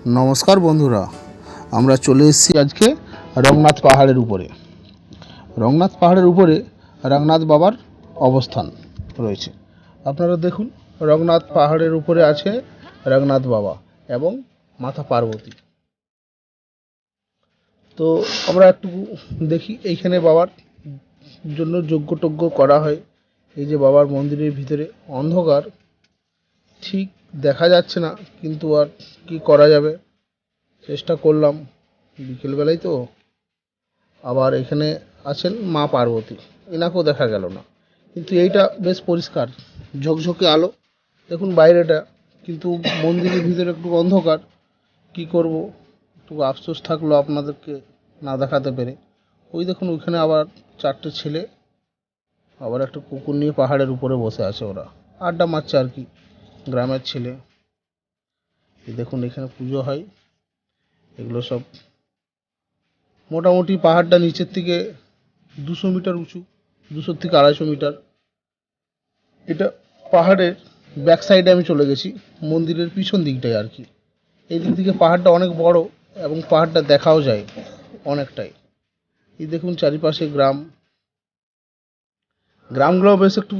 নমস্কার বন্ধুরা, আমরা চলে এসেছি আজকে রংনাথ পাহাড়ের উপরে। রংনাথ পাহাড়ের উপরে রংনাথ বাবার অবস্থান রয়েছে। আপনারা দেখুন, রংনাথ পাহাড়ের উপরে আছে রংনাথ বাবা এবং মাতা পার্বতী। তো আমরা একটু দেখি, এইখানে বাবার জন্য যজ্ঞ করা হয়। এই যে বাবার মন্দিরের ভিতরে অন্ধকার, ঠিক দেখা যাচ্ছে না, কিন্তু আর কি করা যাবে, চেষ্টা করলাম। বিকেলবেলায় তো। আবার এখানে আছেন মা পার্বতী, এনাকেও দেখা গেল না, কিন্তু এইটা বেশ পরিষ্কার, ঝকঝকে আলো। দেখুন বাইরেটা, কিন্তু মন্দিরের ভিতরে একটু অন্ধকার। কি করব, একটু আফসোস থাকলো আপনাদেরকে না দেখাতে পেরে। ওই দেখুন, ওইখানে আবার চারটে ছেলে আবার একটা কুকুর নিয়ে পাহাড়ের উপরে বসে আছে, ওরা আড্ডা মারছে আর কি, গ্রামের ছেলে। এই দেখুন, এখানে পুজো হয়। এগুলো সব মোটামুটি পাহাড়টা নিচের থেকে 200 মিটার উঁচু, 200 থেকে 250 মিটার। এটা পাহাড়ের ব্যাক সাইডে আমি চলে গেছি, মন্দিরের পিছন দিকটায় আর কি। এই দিক থেকে পাহাড়টা অনেক বড় এবং পাহাড়টা দেখাও যায় অনেকটাই। এই দেখুন চারিপাশে গ্রাম, গ্রামগুলো বেশ একটু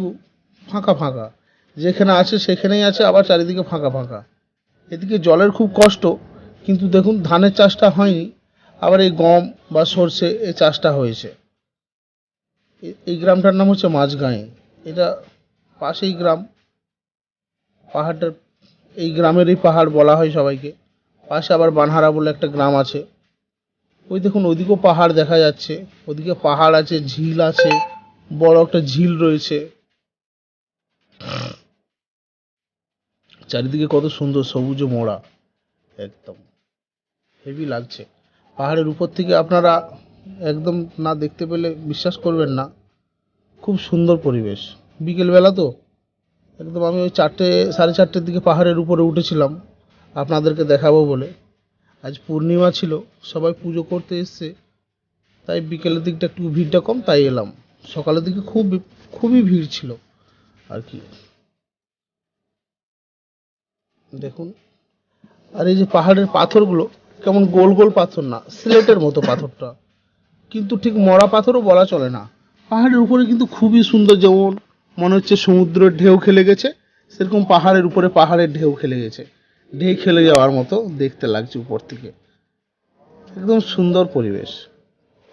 ফাঁকা ফাঁকা, যেখানে আছে সেখানেই আছে, আবার চারিদিকে ফাঁকা ফাঁকা। এদিকে জলের খুব কষ্ট, কিন্তু দেখুন ধানের চাষটা হয়নি, আবার এই গম বা সর্ষে এই চাষটা হয়েছে। এই গ্রামটার নাম হচ্ছে মাঝগাঁয়ে, এটা পাশেই গ্রাম। পাহাড়টার, এই গ্রামেরই পাহাড় বলা হয় সবাইকে। পাশে আবার বানহারা বলে একটা গ্রাম আছে। ওই দেখুন, ওইদিকেও পাহাড় দেখা যাচ্ছে, ওদিকে পাহাড় আছে, ঝিল আছে, বড় একটা ঝিল রয়েছে। চারিদিকে কত সুন্দর সবুজে মোড়া, একদম হেভি লাগছে। পাহাড়ের উপর থেকে আপনারা একদম না দেখতে পেলে বিশ্বাস করবেন না, খুব সুন্দর পরিবেশ। বিকেলবেলা তো একদম, আমি ওই 4টে 4:30টার দিকে পাহাড়ের উপরে উঠেছিলাম আপনাদেরকে দেখাবো বলে। আজ পূর্ণিমা ছিল, সবাই পুজো করতে এসছে, তাই বিকেলের দিকটা একটু ভিড়টা কম, তাই এলাম। সকালের দিকে খুবই ভিড় ছিল আর কি। দেখুন, আর এই যে পাহাড়ের পাথরগুলো কেমন গোল গোল পাথর, না সিলেটের মতো পাথরটা, কিন্তু ঠিক মরা পাথরও বলা চলে না। পাহাড়ের উপরে কিন্তু খুবই সুন্দর, যেমন মনে হচ্ছে সমুদ্রের ঢেউ খেলে গেছে, সেরকম পাহাড়ের উপরে পাহাড়ের ঢেউ খেলে গেছে, ঢেউ খেলে যাওয়ার মতো দেখতে লাগছে উপর থেকে। একদম সুন্দর পরিবেশ।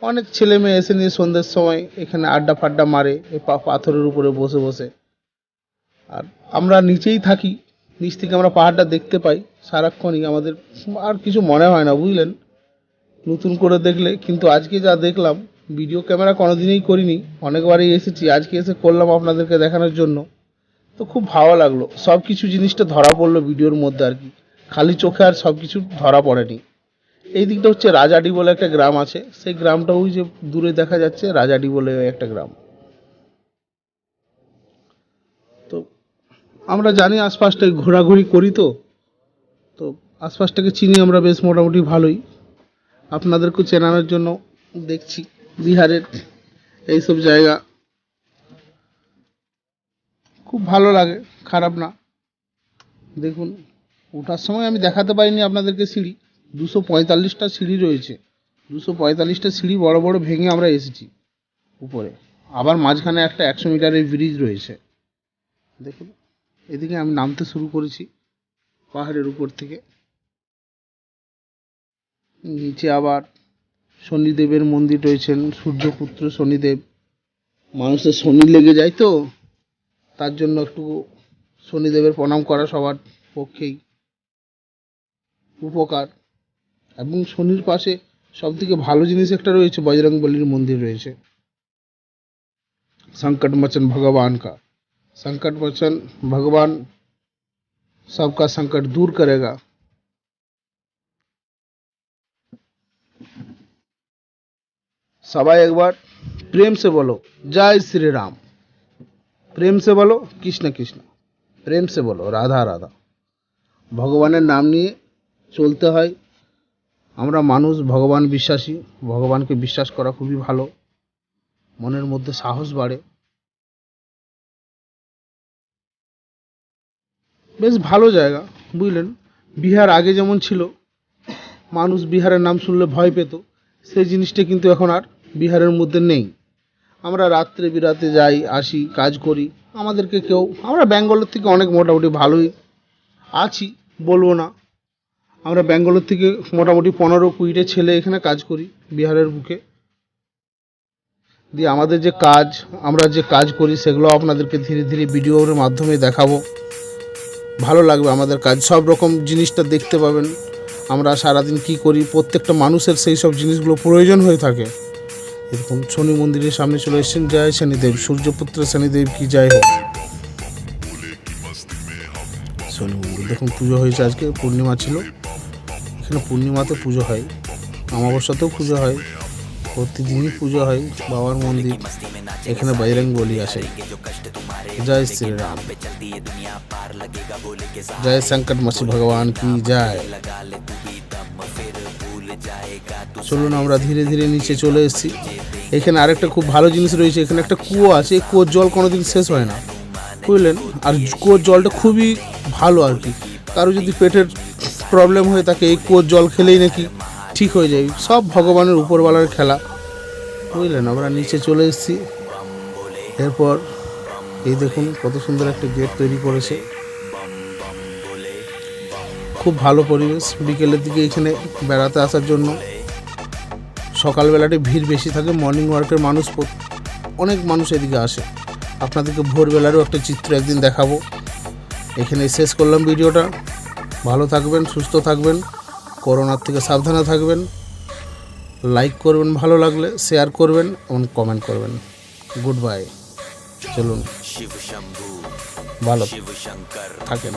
অনেক ছেলে মেয়ে এসে নিয়ে সন্ধ্যের সময় এখানে আড্ডা ফাড্ডা মারে এই পাথরের উপরে বসে বসে। আর আমরা নিচেই থাকি, নিচ থেকে আমরা পাহাড়টা দেখতে পাই সারাক্ষণই, আমাদের আর কিছু মনে হয় না, বুঝলেন, নতুন করে দেখলে। কিন্তু আজকে যা দেখলাম, ভিডিও ক্যামেরা কোনোদিনই করিনি, অনেকবারই এসেছি, আজকে এসে করলাম আপনাদেরকে দেখানোর জন্য। তো খুব ভালো লাগলো, সব কিছু জিনিসটা ধরা পড়লো ভিডিওর মধ্যে আর কি, খালি চোখে আর সব কিছু ধরা পড়েনি। এই দিকটা হচ্ছে রাজাডি বলে একটা গ্রাম আছে, সেই গ্রামটা ওই যে দূরে দেখা যাচ্ছে, রাজাডি বলে একটা গ্রাম। তো আমরা জানি আশপাশটায় ঘোরাঘুরি করি, তো তো আশপাশটাকে চিনি আমরা বেশ মোটামুটি ভালোই। আপনাদেরকেও চেনানোর জন্য দেখছি বিহারের এইসব জায়গা, খুব ভালো লাগে, খারাপ না। দেখুন, ওঠার সময় আমি দেখাতে পারিনি আপনাদেরকে সিঁড়ি, 245টা সিঁড়ি রয়েছে, 245টা সিঁড়ি বড় বড় ভেঙে আমরা এসেছি উপরে। আবার মাঝখানে একটা 100 মিটারের ব্রিজ রয়েছে। দেখুন, এদিকে আমি নামতে শুরু করেছি পাহাড়ের উপর থেকে। নিচে আবার শনিদেবের মন্দির রয়েছেন, সূর্যপুত্র শনিদেব। মানুষের শনি লেগে যায় তো, তার জন্য একটু শনিদেবের প্রণাম করা সবার পক্ষেই উপকার। এবং শনির পাশে সব থেকে ভালো জিনিস একটা রয়েছে, বজরংবলীর মন্দির রয়েছে, संकट मोचन भगवान का। संकट मोचन भगवान सबका संकट दूर करेगा। सबाई एक बार प्रेम से बोलो जय श्री राम, प्रेम से बोलो कृष्ण कृष्ण, प्रेम से बोलो राधा राधा। ভগবানের নাম নিয়ে চলতে হয়। আমরা মানুষ ভগবান বিশ্বাসী, ভগবানকে বিশ্বাস করা খুবই ভালো, মনের মধ্যে সাহস বাড়ে। বেশ ভালো জায়গা, বুঝলেন। বিহার আগে যেমন ছিল মানুষ বিহারের নাম শুনলে ভয় পেত, সেই জিনিসটা কিন্তু এখন আর বিহারের মধ্যে নেই। আমরা রাত্রে বিরাতে যাই আসি কাজ করি, আমাদেরকে কেউ, আমরা ব্যাঙ্গালোর থেকে অনেক মোটামুটি ভালোই আছি, বলবো না। আমরা ব্যাঙ্গালোর থেকে মোটামুটি 15-20টা ছেলে এখানে কাজ করি বিহারের বুকে। দিয়ে আমাদের যে কাজ, আমরা যে কাজ করি সেগুলো আপনাদেরকে ধীরে ধীরে ভিডিওর মাধ্যমে দেখাবো। ভালো লাগবে আমাদের কাজ, সব রকম জিনিসটা দেখতে পাবেন। আমরা সারাদিন কি করি, প্রত্যেকটা মানুষের সেই সব জিনিসগুলো প্রয়োজন হয়ে থাকে। এরকম শনি মন্দিরের সামনে চলে এসেছেন। জয় শনিদেব, সূর্যপুত্র শনিদেব কি জয় হোক। শনি মন্দির দেখুন, পুজো হয়েছে আজকে, পূর্ণিমা ছিল। এখানে পূর্ণিমাতে পুজো হয়, অমাবস্যাতেও পুজো হয়, প্রতিদিনই পুজো হয় বাবার মন্দির। এখানে বজরং বলি আসে। জয় শ্রীরাম, জয় সংকটমোচন ভগবান কি জয়। চলুন আমরা ধীরে ধীরে নিচে চলে এসেছি। এখানে আরেকটা খুব ভালো জিনিস রয়েছে, এখানে একটা কুয়ো আছে। এই কুয়োর জল কোনোদিন শেষ হয় না, বুঝলেন। আর কুয়োর জলটা খুবই ভালো আর কি। কারো যদি পেটের প্রবলেম হয়ে থাকে, এই কুয়োর জল খেলেই নাকি ঠিক হয়ে যায়। সব ভগবানের উপরওয়ালার খেলা, বুঝলেন। আমরা নিচে চলে এসেছি। এরপর এই দেখুন কত সুন্দর একটা গেট তৈরি করেছে, খুব ভালো পরিবেশ বিকেলের দিকে এখানে বেড়াতে আসার জন্য। সকালবেলাটা ভিড় বেশি থাকে, মর্নিং ওয়ার্কের মানুষ, অনেক মানুষ এদিকে আসে। আপনাদেরকে ভোরবেলারও একটা চিত্র একদিন দেখাবো। এখানে শেষ করলাম ভিডিওটা। ভালো থাকবেন, সুস্থ থাকবেন, করোনার থেকে সাবধানে থাকবেন। লাইক করবেন ভালো লাগলে, শেয়ার করবেন এবং কমেন্ট করবেন। Good bye. চলুন ভালো থাকেন।